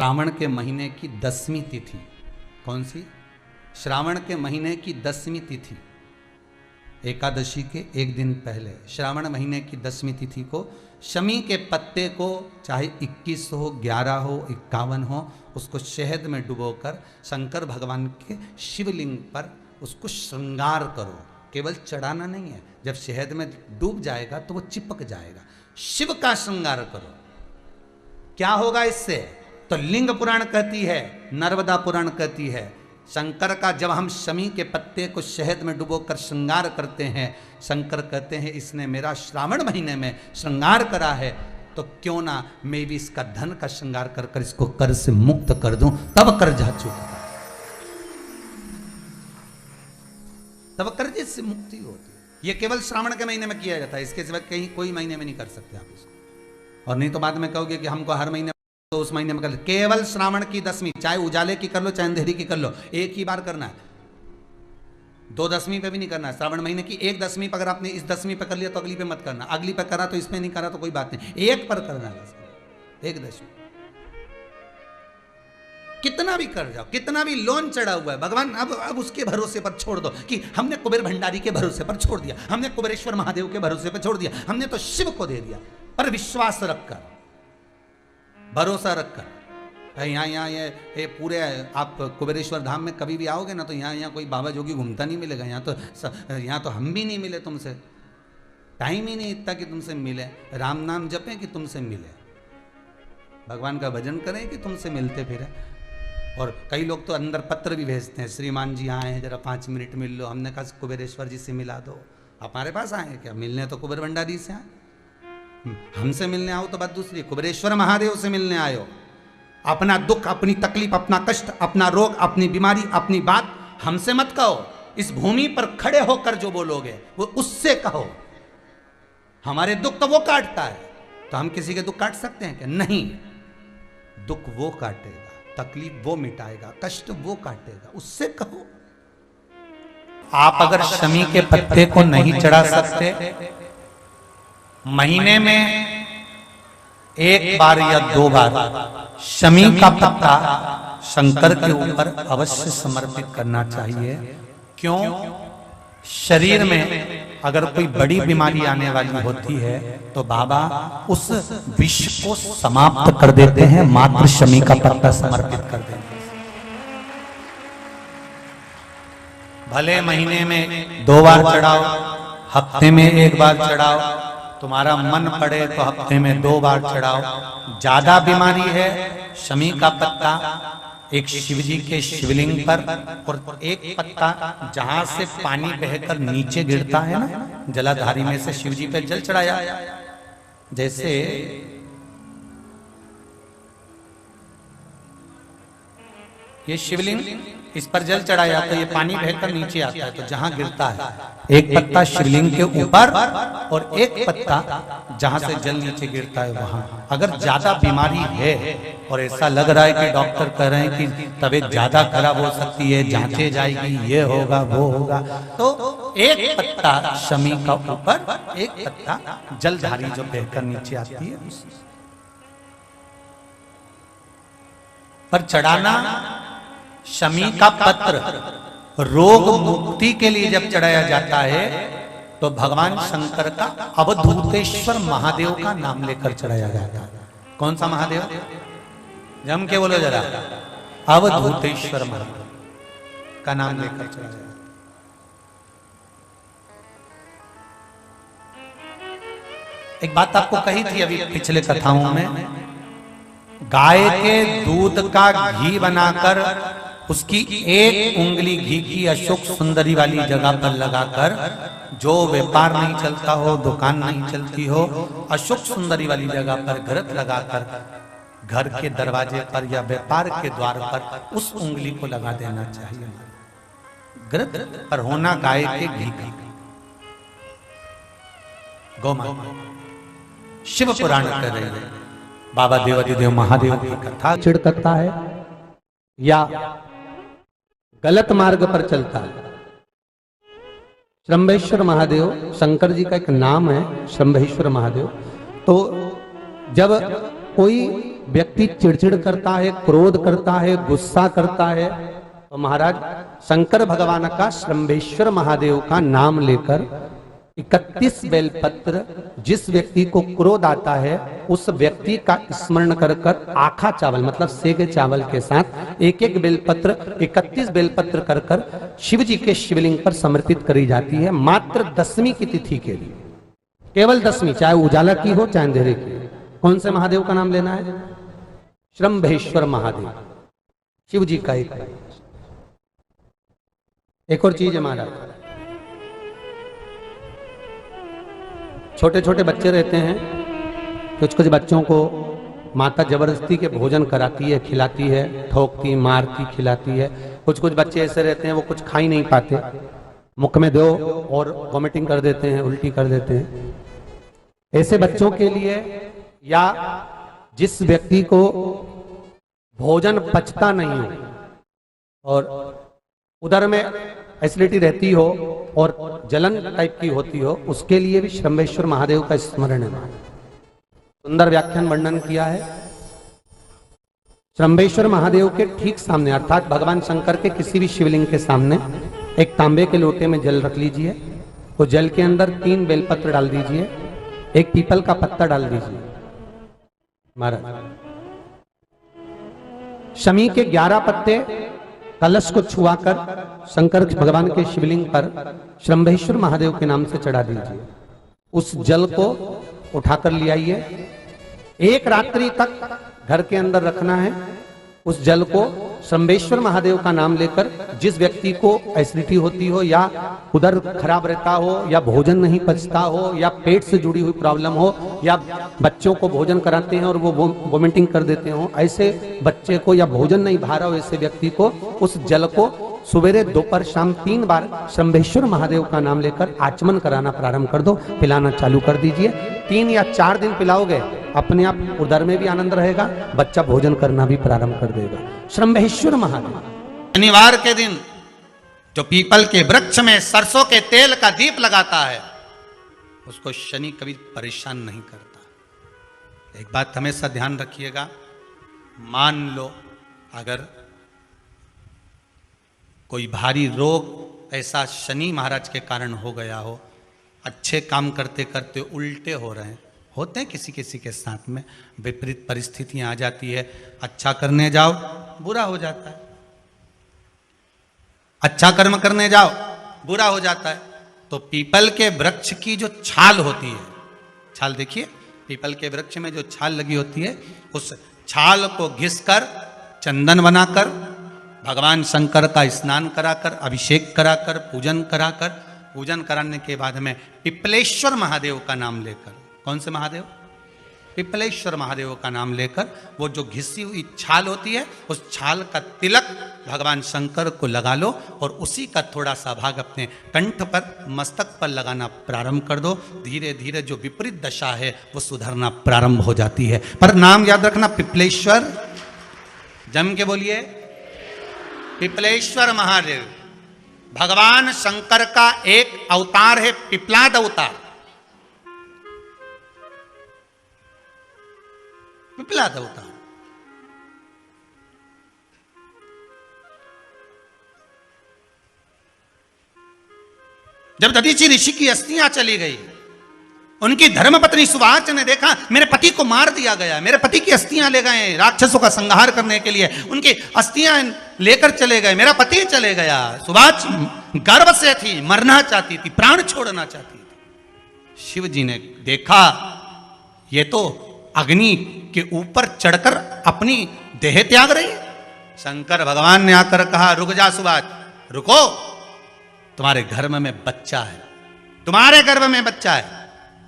श्रावण के महीने की 10वीं तिथि। कौन सी? श्रावण के महीने की 10वीं तिथि, एकादशी के एक दिन पहले श्रावण महीने की 10वीं तिथि को शमी के पत्ते को चाहे 21 हो, 11 हो, 51 हो, उसको शहद में डुबोकर शंकर भगवान के शिवलिंग पर उसको श्रृंगार करो। केवल चढ़ाना नहीं है, जब शहद में डूब जाएगा तो वो चिपक जाएगा। शिव का श्रृंगार करो। क्या होगा इससे? तो लिंग पुराण कहती है, नर्मदा पुराण कहती है, शंकर का जब हम शमी के पत्ते को शहद में डुबोकर श्रृंगार करते हैं, शंकर कहते हैं इसने मेरा श्रावण महीने में श्रृंगार करा है, तो क्यों ना मैं भी इसका धन का श्रृंगार कर कर इसको कर्ज से मुक्त कर दूं, तब कर्जा चुकता, तब कर्जे से मुक्ति होती है। ये केवल श्रावण के महीने में किया जाता है, इसके सिवा कहीं कोई महीने में नहीं कर सकते आप इसको। और नहीं तो बाद में कहोगे कि हमको हर महीने, तो उस महीने में कर, केवल श्रावण की 10वीं, चाहे उजाले की कर लो चाहे अंधेरी की कर लो, एक ही बार करना है। 2 10वीं पे भी नहीं करना है। श्रावण महीने की 1 10वीं पर अगर आपने इस 10वीं पे कर लिया तो अगली पे मत करना, अगली पे करा तो इसमें नहीं करा तो कोई बात नहीं, एक पर करना है, 1 10वीं। कितना भी कर जाओ, कितना भी लोन चढ़ा हुआ है, भगवान अब उसके भरोसे पर छोड़ दो कि हमने कुबेर भंडारी के भरोसे पर छोड़ दिया, हमने कुबेरेश्वर महादेव के भरोसे पर छोड़ दिया, हमने तो शिव को दे दिया। पर विश्वास रखकर, भरोसा रखकर, यहाँ ये पूरे आप कुबेरेश्वर धाम में कभी भी आओगे ना तो यहाँ कोई बाबा जोगी घूमता नहीं मिलेगा। यहाँ तो हम भी नहीं मिले तुमसे, टाइम ही नहीं इतना कि तुमसे मिले। राम नाम जपें कि तुमसे मिले, भगवान का भजन करें कि तुमसे मिलते फिरे। और कई लोग तो अंदर पत्र भी भेजते हैं, श्रीमान जी आए हैं, जरा 5 मिनट मिल लो। हमने कहा कुबेरेश्वर जी से मिला दो। आप हमारे पास आए क्या? मिलने तो कुबेर भंडारी से आए, हमसे मिलने आओ तो बात दूसरी। कुबेरेश्वर महादेव से मिलने आयो, अपना दुख, अपनी तकलीफ, अपना कष्ट, अपना रोग, अपनी बीमारी, अपनी बात हमसे मत कहो। इस भूमि पर खड़े होकर जो बोलोगे वो उससे कहो। हमारे दुख तो वो काटता है, तो हम किसी के दुख काट सकते हैं क्या? नहीं, दुख वो काटेगा, तकलीफ वो मिटाएगा, कष्ट वो काटेगा, उससे कहो। आप अगर शमी के पत्ते को नहीं चढ़ा सकते, महीने में 1 बार या 2 बार शमी का पत्ता शंकर के ऊपर अवश्य समर्पित करना चाहिए। क्यों? शरीर में अगर कोई बड़ी बीमारी आने वाली होती है तो बाबा उस विष को समाप्त कर देते हैं, मात्र शमी का पत्ता समर्पित कर देते हैं। भले महीने में 2 बार चढ़ाओ, हफ्ते में 1 बार चढ़ाओ, तुम्हारा मन पड़े तो हफ्ते में 2 बार चढ़ाओ। ज्यादा बीमारी है, शमी का पत्ता एक शिवजी के शिवलिंग पर, और एक पत्ता जहां से पानी बहकर नीचे गिरता है ना, जलाधारी में से शिवजी पे जल चढ़ाया। जैसे ये शिवलिंग, इस पर जल चढ़ाया तो ये पानी बहकर नीचे आता है, तो जहां गिरता है एक पत्ता शिवलिंग के ऊपर और एक पत्ता जहां से जल नीचे गिरता है वहां। अगर ज्यादा बीमारी है और ऐसा लग रहा है कि डॉक्टर कह रहे हैं कि तबीयत ज्यादा खराब हो सकती है, जांचे जाएगी, ये होगा वो होगा, तो एक पत्ता शमी का ऊपर, एक पत्ता जलधारी जो बहकर नीचे आती है पर चढ़ाना। शमी का पत्र रोग मुक्ति के लिए जब चढ़ाया जाता है तो भगवान शंकर का अवधूतेश्वर महादेव का नाम लेकर चढ़ाया जाता है। कौन सा महादेव? जम के बोलो जरा, अवधूतेश्वर महादेव का नाम लेकर चढ़ाया जाता है। एक बात आपको कही थी अभी पिछले कथाओं में, गाय के दूध का घी बनाकर उसकी 1 उंगली घी की अशोक सुंदरी वाली जगह पर लगाकर, जो व्यापार नहीं चलता हो, दुकान नहीं चलती हो, अशोक सुंदरी वाली जगह पर घृत लगाकर घर के दरवाजे पर या व्यापार के द्वार पर उस उंगली को लगा देना चाहिए। घृत पर होना गाय के घी का। गौ माता शिव पुराण कर रहे हैं, बाबा देवाधिदेव महादेव की कथा चिढ़ करता है या गलत मार्ग पर चलता है। श्रंभेश्वर महादेव शंकर जी का एक नाम है, श्रंभेश्वर महादेव। तो जब कोई व्यक्ति चिड़चिड़ करता है, क्रोध करता है, गुस्सा करता है, तो महाराज शंकर भगवान का श्रंभेश्वर महादेव का नाम लेकर 31 बेलपत्र, जिस व्यक्ति को क्रोध आता है उस व्यक्ति का स्मरण कर कर आखा चावल मतलब सेगे चावल के साथ एक एक बेलपत्र 31 बेलपत्र कर कर शिव जी के शिवलिंग पर समर्पित करी जाती है, मात्र 10वीं की तिथि के लिए, केवल 10वीं, चाहे उजाला की हो चाहे अंधेरे की। कौन से महादेव का नाम लेना है? श्रंभेश्वर महादेव, शिव जी का एक और चीज है महाराज, छोटे छोटे बच्चे रहते हैं, कुछ कुछ बच्चों को माता जबरदस्ती के भोजन कराती है, खिलाती है, ठोकती, मारती, खिलाती है। कुछ कुछ बच्चे ऐसे रहते हैं वो कुछ खा ही नहीं पाते, मुख में दो और वॉमिटिंग कर देते हैं, उल्टी कर देते हैं। ऐसे बच्चों के लिए या जिस व्यक्ति को भोजन पचता नहीं हो और उदर में एसिडिटी रहती हो और जलन टाइप की होती हो, उसके लिए भी श्रंभेश्वर महादेव का स्मरण है। सुंदर व्याख्यान वर्णन किया है। श्रंभेश्वर महादेव के ठीक सामने अर्थात भगवान शंकर के किसी भी शिवलिंग के सामने एक तांबे के लोटे में जल रख लीजिए, वो जल के अंदर 3 बेलपत्र डाल दीजिए, एक पीपल का पत्ता डाल दीजिए। महाराज शमी के 11 पत्ते कलश को छुआकर शंकर भगवान के शिवलिंग पर श्रंभेश्वर महादेव के नाम से चढ़ा दीजिए। उस जल को उठाकर ले आइए, एक रात्रि तक घर के अंदर रखना है। उस जल को श्रंभेश्वर महादेव का नाम लेकर जिस व्यक्ति को एसिडिटी होती हो या उदर खराब रहता हो या भोजन नहीं पचता हो या पेट से जुड़ी हुई प्रॉब्लम हो या बच्चों को भोजन कराते हैं और वो वोमिटिंग कर देते हो, ऐसे बच्चे को या भोजन नहीं भा रहा हो ऐसे व्यक्ति को उस जल को सवेरे दोपहर शाम 3 बार श्रंभेश्वर महादेव का नाम लेकर आचमन कराना प्रारंभ कर दो, पिलाना चालू कर दीजिए। 3 या 4 दिन पिलाओगे, अपने आप उदर में भी आनंद रहेगा, बच्चा भोजन करना भी प्रारंभ कर देगा। श्रंभेश्वर महादेव। शनिवार के दिन जो पीपल के वृक्ष में सरसों के तेल का दीप लगाता है उसको शनि कभी परेशान नहीं करता। एक बात हमेशा ध्यान रखिएगा, मान लो अगर कोई भारी रोग ऐसा शनि महाराज के कारण हो गया हो, अच्छे काम करते करते उल्टे हो रहे हैं, होते हैं किसी किसी के साथ में, विपरीत परिस्थितियां आ जाती है, अच्छा करने जाओ बुरा हो जाता है, अच्छा कर्म करने जाओ बुरा हो जाता है। तो पीपल के वृक्ष की जो छाल होती है, छाल देखिए, पीपल के वृक्ष में जो छाल लगी होती है, उस छाल को घिसकर चंदन बनाकर भगवान शंकर का स्नान कराकर, अभिषेक कराकर, पूजन कराकर, पूजन कराने के बाद में पिपलेश्वर महादेव का नाम लेकर, कौन से महादेव? पिपलेश्वर महादेव का नाम लेकर वो जो घिसी हुई छाल होती है उस छाल का तिलक भगवान शंकर को लगा लो और उसी का थोड़ा सा भाग अपने कंठ पर, मस्तक पर लगाना प्रारंभ कर दो। धीरे धीरे जो विपरीत दशा है वो सुधरना प्रारंभ हो जाती है। पर नाम याद रखना, पिपलेश्वर, जम के बोलिए, पिपलेश्वर महादेव भगवान शंकर का एक अवतार है, पिपलाद अवतार। पिपलाद अवतार जब दधीचि ऋषि की अस्थियां चली गई, उनकी धर्मपत्नी सुवाच ने देखा मेरे पति को मार दिया गया, मेरे पति की अस्थियां ले गए राक्षसों का संहार करने के लिए, उनकी अस्थियां लेकर चले गए, मेरा पति चले गया। सुवाच गर्व से थी, मरना चाहती थी, प्राण छोड़ना चाहती थी। शिव जी ने देखा ये तो अग्नि के ऊपर चढ़कर अपनी देह त्याग रही है। शंकर भगवान ने आकर कहा रुक जा सुवाच, रुको, तुम्हारे गर्भ में बच्चा है, तुम्हारे गर्भ में बच्चा है,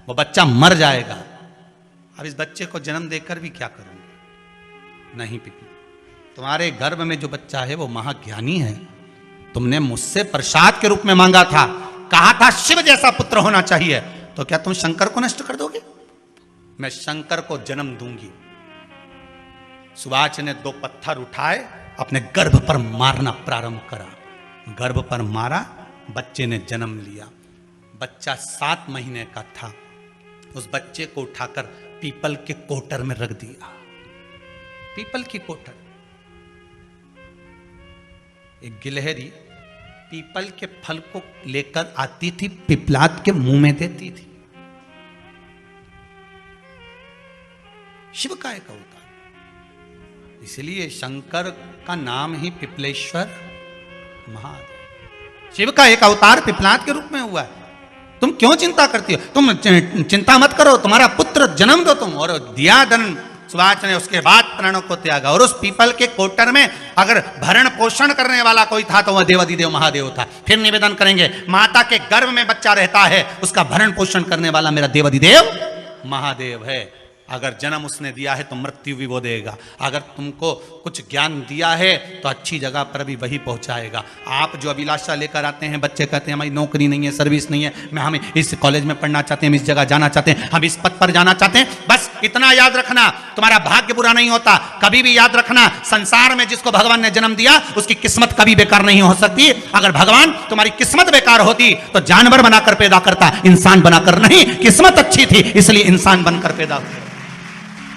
वो बच्चा मर जाएगा। अब इस बच्चे को जन्म देकर भी क्या करूंगी? नहीं पिपली, तुम्हारे गर्भ में जो बच्चा है वो महाज्ञानी है, तुमने मुझसे प्रसाद के रूप में मांगा था, कहा था शिव जैसा पुत्र होना चाहिए, तो क्या तुम शंकर को नष्ट कर दोगे? मैं शंकर को जन्म दूंगी। सुवाच ने 2 पत्थर उठाए, अपने गर्भ पर मारना प्रारंभ करा, गर्भ पर मारा, बच्चे ने जन्म लिया। बच्चा 7 महीने का था। उस बच्चे को उठाकर पीपल के कोटर में रख दिया। पीपल की कोटर। एक गिलहरी पीपल के फल को लेकर आती थी, पिपलाद के मुंह में देती थी। शिव का एक अवतार, इसलिए शंकर का नाम ही पिपलेश्वर महादेव। शिव का एक अवतार पिपलाद के रूप में हुआ है। तुम क्यों चिंता करती हो? तुम चिंता मत करो, तुम्हारा पुत्र जन्म दो तुम। और दिया धन सुवाच ने, उसके बाद प्राणों को त्यागा। और उस पीपल के कोटर में अगर भरण पोषण करने वाला कोई था तो वह देवाधिदेव महादेव था। फिर निवेदन करेंगे, माता के गर्भ में बच्चा रहता है, उसका भरण पोषण करने वाला मेरा देवाधिदेव महादेव है। अगर जन्म उसने दिया है तो मृत्यु भी वो देगा। अगर तुमको कुछ ज्ञान दिया है तो अच्छी जगह पर भी वही पहुंचाएगा। आप जो अभिलाषा लेकर आते हैं, बच्चे कहते हैं हमारी नौकरी नहीं है, सर्विस नहीं है, हम इस कॉलेज में पढ़ना चाहते हैं, हम इस जगह जाना चाहते हैं, हम इस पद पर जाना चाहते हैं, बस इतना याद रखना, तुम्हारा भाग्य बुरा नहीं होता। कभी भी याद रखना, संसार में जिसको भगवान ने जन्म दिया उसकी किस्मत कभी बेकार नहीं हो सकती। अगर भगवान तुम्हारी किस्मत बेकार होती तो जानवर बनाकर पैदा करता, इंसान बनाकर नहीं। किस्मत अच्छी थी इसलिए इंसान बनकर पैदा हुआ,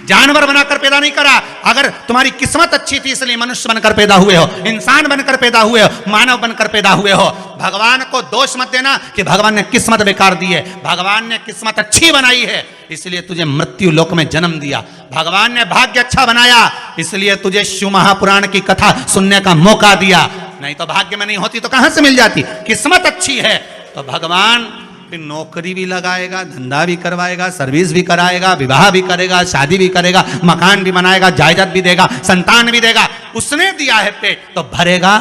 जानवर बनाकर पैदा नहीं करा। अगर तुम्हारी किस्मत अच्छी थी इसलिए मनुष्य बनकर पैदा हुए हो, इंसान बनकर पैदा हुए हो, मानव बनकर पैदा हुए हो। भगवान को दोष मत देना कि भगवान ने किस्मत बेकार दी है। भगवान ने किस्मत अच्छी बनाई है इसलिए तुझे मृत्यु लोक में जन्म दिया। भगवान ने भाग्य अच्छा बनाया इसलिए तुझे शिव महापुराण की कथा सुनने का मौका दिया। नहीं तो भाग्य में नहीं होती तो कहां से मिल जाती? किस्मत अच्छी है तो भगवान फिर नौकरी भी लगाएगा, धंधा भी करवाएगा, सर्विस भी कराएगा, विवाह भी करेगा, शादी भी करेगा, मकान भी बनाएगा, जायदाद भी देगा, संतान भी देगा। उसने दिया है पेट तो भरेगा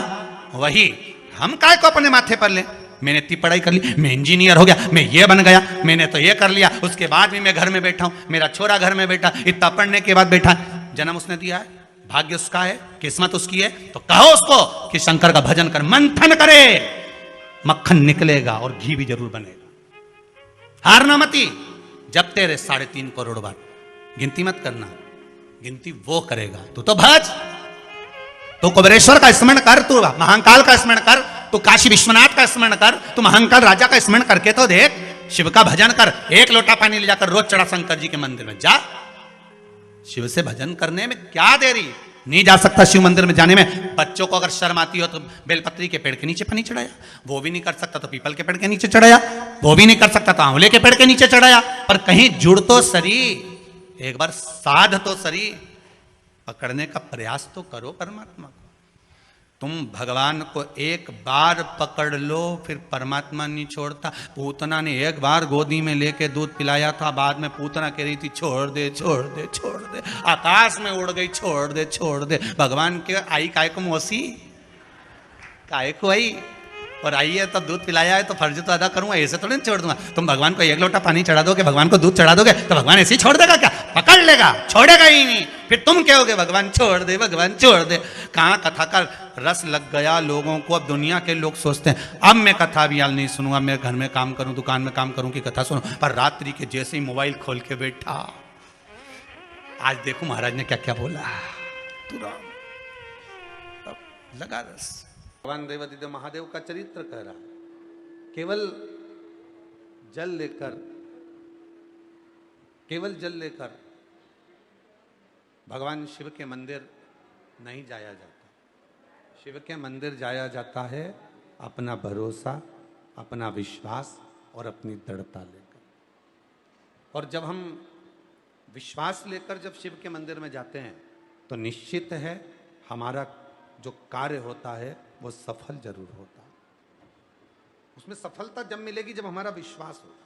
वही। हम काय को अपने माथे पर ले? मैंने इतनी पढ़ाई कर ली, मैं इंजीनियर हो गया, मैं ये बन गया, मैंने तो ये कर लिया, उसके बाद भी मैं घर में बैठा हूं, मेरा छोरा घर में बैठा, इतना पढ़ने के बाद बैठा। जन्म उसने दिया है, भाग्य उसका है, किस्मत उसकी है, तो कहो उसको कि शंकर का भजन कर, मंथन करे, मक्खन निकलेगा और घी भी जरूर बनेगा। हारना मती। जब तेरे 3.5 करोड़ बार, गिनती मत करना, गिनती वो करेगा। तू तो भज, तू कुबेरेश्वर का स्मरण कर, तू महाकाल का स्मरण कर, तू काशी विश्वनाथ का स्मरण कर, तू महाकाल राजा का स्मरण करके तो देख। शिव का भजन कर, 1 लोटा पानी ले जाकर रोज चढ़ा शंकर जी के मंदिर में जा। शिव से भजन करने में क्या देरी? नहीं जा सकता शिव मंदिर में जाने में? बच्चों को अगर शर्म आती हो तो बेलपत्री के पेड़ के नीचे पानी चढ़ाया, वो भी नहीं कर सकता तो पीपल के पेड़ के नीचे चढ़ाया, वो भी नहीं कर सकता तो आंवले के पेड़ के नीचे चढ़ाया। पर कहीं जुड़ तो सरी, एक बार साध तो सरी, पकड़ने का प्रयास तो करो परमात्मा को। तुम भगवान को एक बार पकड़ लो फिर परमात्मा नहीं छोड़ता। पूतना ने एक बार गोदी में लेके दूध पिलाया था, बाद में पूतना कह रही थी छोड़ दे छोड़ दे छोड़ दे, आकाश में उड़ गई, छोड़ दे छोड़ दे। भगवान के आई काय को मौसी, काय को आई, और आई है तो दूध पिलाया है तो फर्ज तो अदा करूंगा, ऐसे थोड़ी छोड़ दूंगा। तुम भगवान को 1 लोटा पानी चढ़ा दोगे, भगवान को दूध चढ़ा दोगे तो भगवान ऐसे ही छोड़ देगा क्या? पकड़ लेगा, छोड़ेगा ही नहीं। फिर तुम कहोगे भगवान छोड़ दे, भगवान छोड़ दे। कहाँ कथा का रस लग गया लोगों को। अब दुनिया के लोग सोचते हैं अब मैं कथा भी नहीं सुनूंगा, मैं घर में काम करूं, दुकान में काम करूं कि कथा सुनूं। पर रात्रि के जैसे ही मोबाइल खोल के बैठा, आज देखो महाराज ने क्या क्या बोला, तुरंत लगा रस। भगवान देवाधिदेव महादेव का चरित्र कह रहा, केवल जल लेकर भगवान शिव के मंदिर नहीं जाया जाता। शिव के मंदिर जाया जाता है अपना भरोसा, अपना विश्वास और अपनी दृढ़ता लेकर। और जब हम विश्वास लेकर जब शिव के मंदिर में जाते हैं तो निश्चित है हमारा जो कार्य होता है वो सफल जरूर होता है। उसमें सफलता जब मिलेगी जब हमारा विश्वास होगा।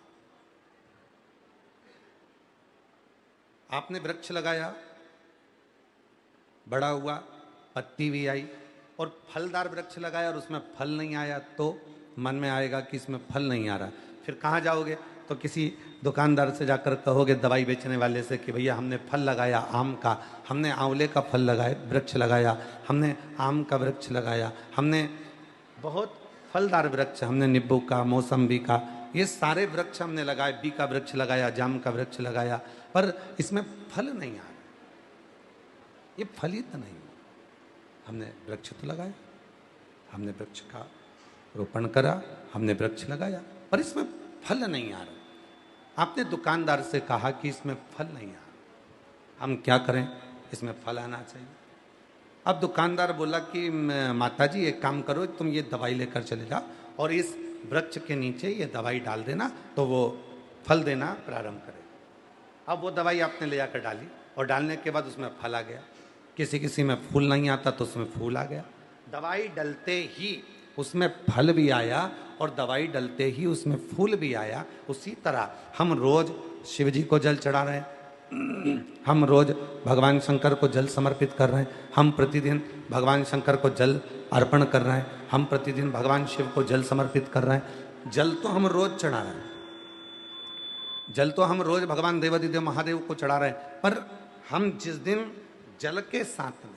आपने वृक्ष लगाया, बड़ा हुआ, पत्ती भी आई, और फलदार वृक्ष लगाया और उसमें फल नहीं आया तो मन में आएगा कि इसमें फल नहीं आ रहा। फिर कहाँ जाओगे? तो किसी दुकानदार से जाकर कहोगे, दवाई बेचने वाले से, कि भैया हमने फल लगाया आम का, हमने आंवले का फल लगाए वृक्ष लगाया, हमने आम का वृक्ष लगाया, हमने बहुत फलदार वृक्ष, हमने नींबू का, मौसम्बी का, ये सारे वृक्ष हमने लगाए, बी का वृक्ष लगाया, जाम का वृक्ष लगाया, पर इसमें फल नहीं आ रहा, ये फलित नहीं। हमने वृक्ष तो लगाया, हमने वृक्ष का रोपण करा, हमने वृक्ष लगाया, पर इसमें फल नहीं आ रहा। आपने दुकानदार से कहा कि इसमें फल नहीं आ रहा, हम क्या करें? इसमें फल आना चाहिए। अब दुकानदार बोला कि माता जी एक काम करो, तुम ये दवाई लेकर चले जाओ और इस वृक्ष के नीचे ये दवाई डाल देना तो वो फल देना प्रारंभ करे। अब वो दवाई आपने ले जाकर डाली और डालने के बाद उसमें फल आ गया। किसी किसी में फूल नहीं आता तो उसमें फूल आ गया। दवाई डलते ही उसमें फल भी आया और दवाई डलते ही उसमें फूल भी आया। उसी तरह हम रोज शिव जी को जल चढ़ा रहे हैं, हम रोज भगवान शंकर को जल समर्पित कर रहे हैं, हम प्रतिदिन भगवान शंकर को जल अर्पण कर रहे हैं, हम प्रतिदिन भगवान शिव को जल समर्पित कर रहे हैं। जल तो हम रोज चढ़ा रहे हैं, जल तो हम रोज भगवान देवादिदेव महादेव को चढ़ा रहे हैं, पर हम जिस दिन जल के साथ में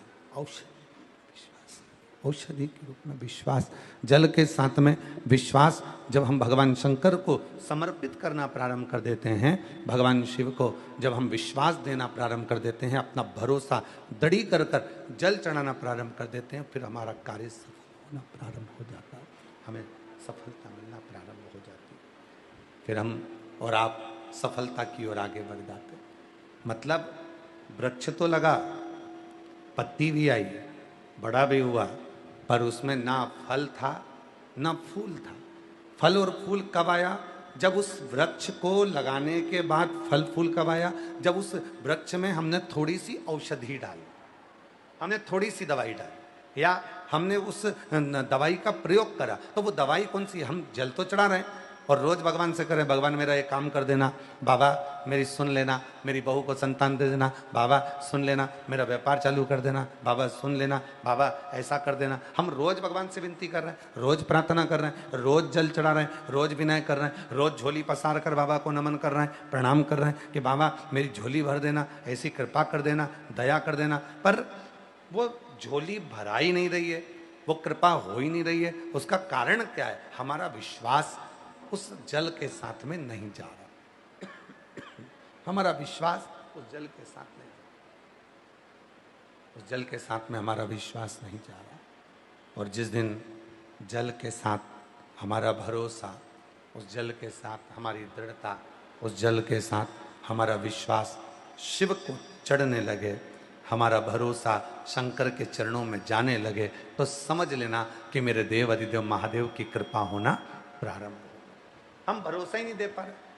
औषधि के रूप में विश्वास, जल के साथ में विश्वास, जब हम भगवान शंकर को समर्पित करना प्रारंभ कर देते हैं, भगवान शिव को जब हम विश्वास देना प्रारंभ कर देते हैं, अपना भरोसा दृढ़ कर कर जल चढ़ाना प्रारंभ कर देते हैं, फिर हमारा कार्य सफल होना प्रारंभ हो जाता है, हमें सफलता मिलना प्रारंभ हो जाती है। फिर हम और आप सफलता की ओर आगे बढ़ जाते। मतलब वृक्ष तो लगा, पत्ती भी आई, बड़ा भी हुआ, पर उसमें ना फल था ना फूल था। फल और फूल कब आया? जब उस वृक्ष को लगाने के बाद फल फूल कब आया? जब उस वृक्ष में हमने थोड़ी सी औषधि डाली, हमने थोड़ी सी दवाई डाली, या हमने उस दवाई का प्रयोग करा। तो वो दवाई कौन सी? हम जल तो चढ़ा रहे हैं और रोज भगवान से करें, भगवान मेरा ये काम कर देना, बाबा मेरी सुन लेना, मेरी बहू को संतान दे देना, बाबा सुन लेना, मेरा व्यापार चालू कर देना, बाबा सुन लेना, बाबा ऐसा कर देना। हम रोज भगवान से विनती कर रहे हैं, रोज प्रार्थना कर रहे हैं, रोज जल चढ़ा रहे हैं, रोज विनय कर रहे हैं, रोज झोली पसार कर बाबा को नमन कर रहे हैं, प्रणाम कर रहे हैं कि बाबा मेरी झोली भर देना, ऐसी कृपा कर देना, दया कर देना। पर वो झोली भरा ही नहीं रही है, वो कृपा हो ही नहीं रही है। उसका कारण क्या है? हमारा विश्वास उस जल के साथ में नहीं जा रहा। हमारा विश्वास उस जल के साथ नहीं, उस जल के साथ में हमारा विश्वास नहीं जा रहा। और जिस दिन जल के साथ हमारा भरोसा, उस जल के साथ हमारी दृढ़ता, उस जल के साथ हमारा विश्वास शिव को चढ़ने लगे, हमारा भरोसा शंकर के चरणों में जाने लगे, तो समझ लेना कि मेरे देव अधिदेव महादेव की कृपा होना प्रारंभ हो। हम भरोसा ही नहीं दे पा रहे।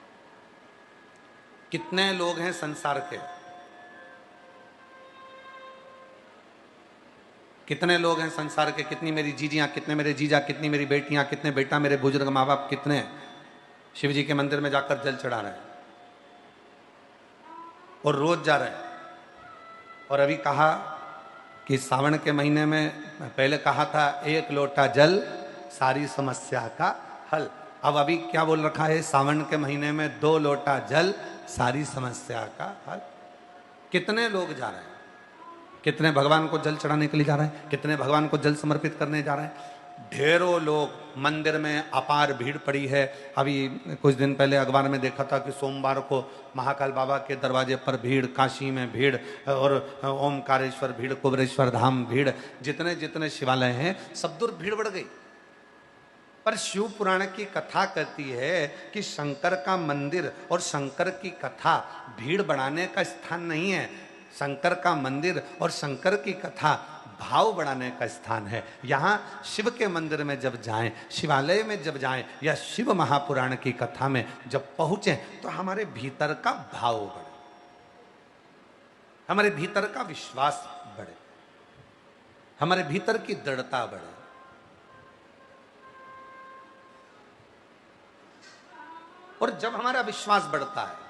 कितने लोग हैं संसार के, कितने लोग हैं संसार के, कितनी मेरी जीजियां, कितने मेरे जीजा, कितनी मेरी बेटियां, कितने बेटा मेरे बुजुर्ग माँ बाप, कितने शिव जी के मंदिर में जाकर जल चढ़ा रहे हैं और रोज जा रहे हैं। और अभी कहा कि सावन के महीने में, पहले कहा था 1 लोटा जल सारी समस्या का हल। अब अभी क्या बोल रखा है? सावन के महीने में 2 लोटा जल सारी समस्या का हल। कितने लोग जा रहे हैं, कितने भगवान को जल चढ़ाने के लिए जा रहे हैं, कितने भगवान को जल समर्पित करने जा रहे हैं। ढेरों लोग, मंदिर में अपार भीड़ पड़ी है। अभी कुछ दिन पहले अखबार में देखा था कि सोमवार को महाकाल बाबा के दरवाजे पर भीड़, काशी में भीड़, और ओमकारेश्वर भीड़, कुबेरेश्वर धाम भीड़, जितने जितने शिवालय हैं सब दूर भीड़ बढ़ गई। पर शिव पुराण की कथा कहती है कि शंकर का मंदिर और शंकर की कथा भीड़ बढ़ाने का स्थान नहीं है। शंकर का मंदिर और शंकर की कथा भाव बढ़ाने का स्थान है। यहाँ शिव के मंदिर में जब जाएं, शिवालय में जब जाएं, या शिव महापुराण की कथा में जब पहुंचें, तो हमारे भीतर का भाव बढ़े, हमारे भीतर का विश्वास बढ़े, हमारे भीतर की दृढ़ता बढ़े। और जब हमारा विश्वास बढ़ता है,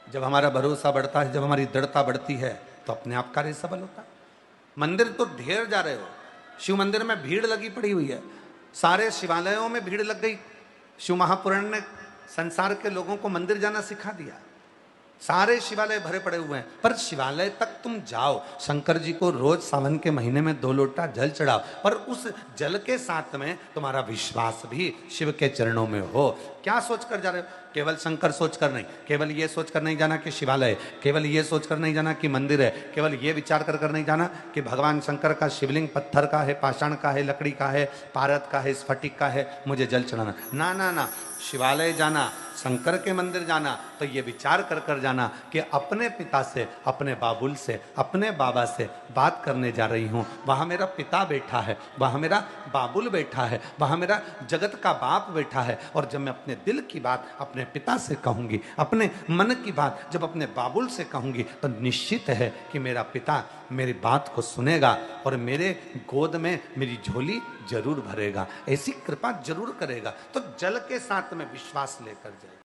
जब हमारा भरोसा बढ़ता है, जब हमारी दृढ़ता बढ़ती है, तो अपने आप कार्य सफल होता है। मंदिर तो ढेर जा रहे हो, शिव मंदिर में भीड़ लगी पड़ी हुई है, सारे शिवालयों में भीड़ लग गई। शिव महापुराण ने संसार के लोगों को मंदिर जाना सिखा दिया, सारे शिवालय भरे पड़े हुए हैं। पर शिवालय तक तुम जाओ, शंकर जी को रोज सावन के महीने में 2 लोटा जल चढ़ाओ, पर उस जल के साथ में तुम्हारा विश्वास भी शिव के चरणों में हो। क्या सोचकर जा रहे हो? केवल शंकर सोचकर नहीं, केवल ये सोचकर नहीं जाना कि शिवालय, केवल ये सोचकर नहीं जाना कि मंदिर है, केवल ये विचार कर कर नहीं जाना कि भगवान शंकर का शिवलिंग पत्थर का है, पाषाण का है, लकड़ी का है, पारद का है, स्फटिक का है, मुझे जल चढ़ाना। ना ना ना, शिवालय जाना, शंकर के मंदिर जाना, तो ये विचार कर कर जाना कि अपने पिता से, अपने बाबुल से, अपने बाबा से बात करने जा रही हूँ। वहाँ मेरा पिता बैठा है, वहाँ मेरा बाबुल बैठा है, वहाँ मेरा जगत का बाप बैठा है। और जब मैं अपने दिल की बात अपने पिता से कहूँगी, अपने मन की बात जब अपने बाबुल से कहूँगी, तो निश्चित है कि मेरा पिता मेरी बात को सुनेगा और मेरे गोद में मेरी झोली जरूर भरेगा, ऐसी कृपा जरूर करेगा। तो जल के साथ में विश्वास लेकर जाए।